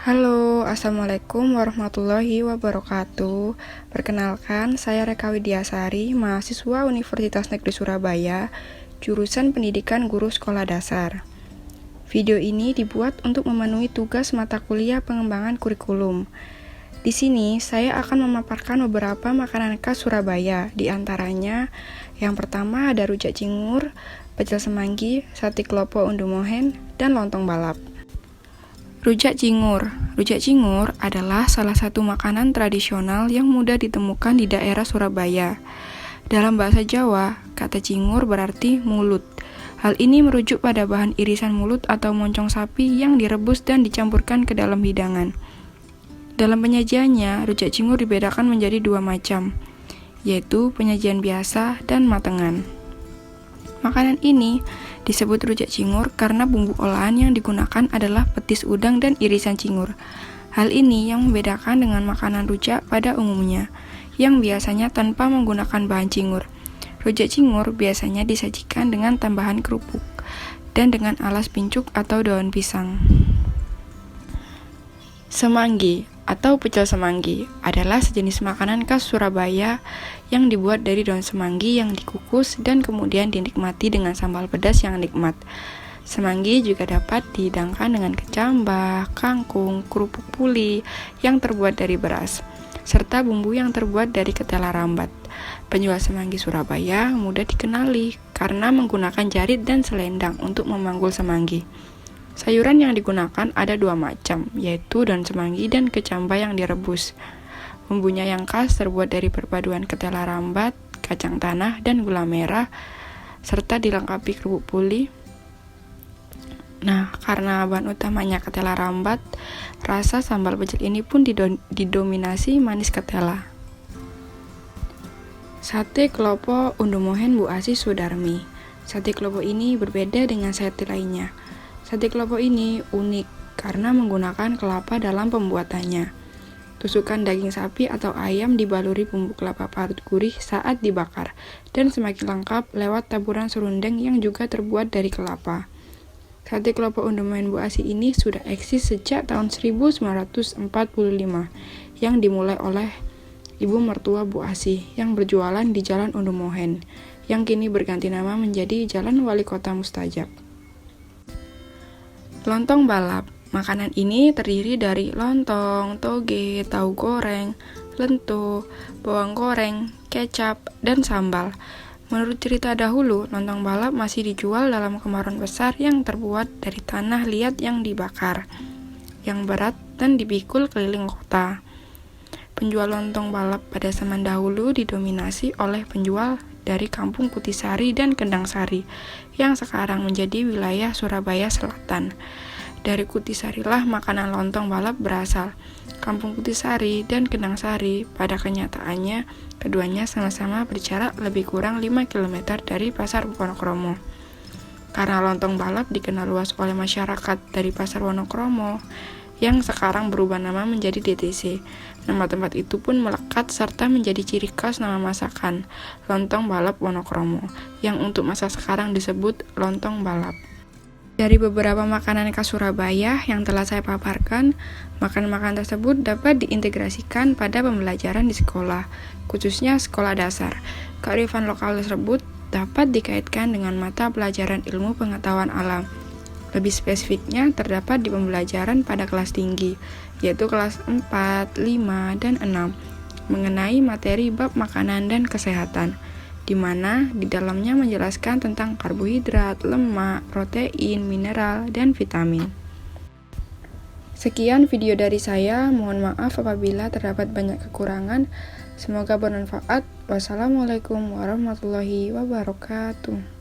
Halo, Assalamualaikum warahmatullahi wabarakatuh. Perkenalkan, saya Reka Widiasari, mahasiswa Universitas Negeri Surabaya, jurusan Pendidikan Guru Sekolah Dasar. Video ini dibuat untuk memenuhi tugas mata kuliah pengembangan kurikulum. Di sini, saya akan memaparkan beberapa makanan khas Surabaya, di antaranya yang pertama ada rujak cingur, pecel semanggi, sate klopo undu mohen, dan lontong balap. Rujak cingur. Rujak cingur adalah salah satu makanan tradisional yang mudah ditemukan di daerah Surabaya. Dalam bahasa Jawa, kata cingur berarti mulut. Hal ini merujuk pada bahan irisan mulut atau moncong sapi yang direbus dan dicampurkan ke dalam hidangan. Dalam penyajiannya, rujak cingur dibedakan menjadi dua macam, yaitu penyajian biasa dan matengan. Makanan ini disebut rujak cingur karena bumbu olahan yang digunakan adalah petis udang dan irisan cingur. Hal ini yang membedakan dengan makanan rujak pada umumnya, yang biasanya tanpa menggunakan bahan cingur. Rujak cingur biasanya disajikan dengan tambahan kerupuk dan dengan alas pincuk atau daun pisang. Semanggi atau pecel semanggi adalah sejenis makanan khas Surabaya yang dibuat dari daun semanggi yang dikukus dan kemudian dinikmati dengan sambal pedas yang nikmat. Semanggi juga dapat dihidangkan dengan kecambah, kangkung, kerupuk puli yang terbuat dari beras, serta bumbu yang terbuat dari ketela rambat. Penjual semanggi Surabaya mudah dikenali karena menggunakan jarit dan selendang untuk memanggul semanggi. Sayuran yang digunakan ada dua macam, yaitu daun semanggi dan kecambah yang direbus. Bumbunya yang khas terbuat dari perpaduan ketela rambat, kacang tanah, dan gula merah, serta dilengkapi kerupuk puli. Nah, karena bahan utamanya ketela rambat, rasa sambal pecel ini pun didominasi manis ketela. Sate klopo undu mohen Bu Asi Sudarmi. Sate klopo ini berbeda dengan sate lainnya. Sate klopo ini unik karena menggunakan kelapa dalam pembuatannya. Tusukan daging sapi atau ayam dibaluri bumbu kelapa parut gurih saat dibakar, dan semakin lengkap lewat taburan serundeng yang juga terbuat dari kelapa. Sate klopo undu mohen Bu Asi ini sudah eksis sejak tahun 1945, yang dimulai oleh ibu mertua Bu Asi yang berjualan di Jalan Undu Mohen, yang kini berganti nama menjadi Jalan Wali Kota Mustajab. Lontong balap. Makanan ini terdiri dari lontong, toge, tahu goreng, lento, bawang goreng, kecap, dan sambal. Menurut cerita dahulu, lontong balap masih dijual dalam kemaron besar yang terbuat dari tanah liat yang dibakar, yang berat dan dipikul keliling kota. Penjual lontong balap pada zaman dahulu didominasi oleh penjual dari Kampung Kutisari dan Kendang Sari, yang sekarang menjadi wilayah Surabaya Selatan. Dari Kutisarilah makanan lontong balap berasal. Kampung Kutisari dan Kendang Sari pada kenyataannya keduanya sama-sama berjarak lebih kurang 5 km dari Pasar Wonokromo. Karena lontong balap dikenal luas oleh masyarakat dari Pasar Wonokromo, yang sekarang berubah nama menjadi DTC. Nama tempat itu pun melekat serta menjadi ciri khas nama masakan, lontong balap Wonokromo, yang untuk masa sekarang disebut lontong balap. Dari beberapa makanan khas Surabaya yang telah saya paparkan, makanan-makanan tersebut dapat diintegrasikan pada pembelajaran di sekolah, khususnya sekolah dasar. Kearifan lokal tersebut dapat dikaitkan dengan mata pelajaran ilmu pengetahuan alam. Lebih spesifiknya terdapat di pembelajaran pada kelas tinggi, yaitu kelas 4, 5, dan 6, mengenai materi bab makanan dan kesehatan, di mana di dalamnya menjelaskan tentang karbohidrat, lemak, protein, mineral, dan vitamin. Sekian video dari saya, mohon maaf apabila terdapat banyak kekurangan. Semoga bermanfaat. Wassalamualaikum warahmatullahi wabarakatuh.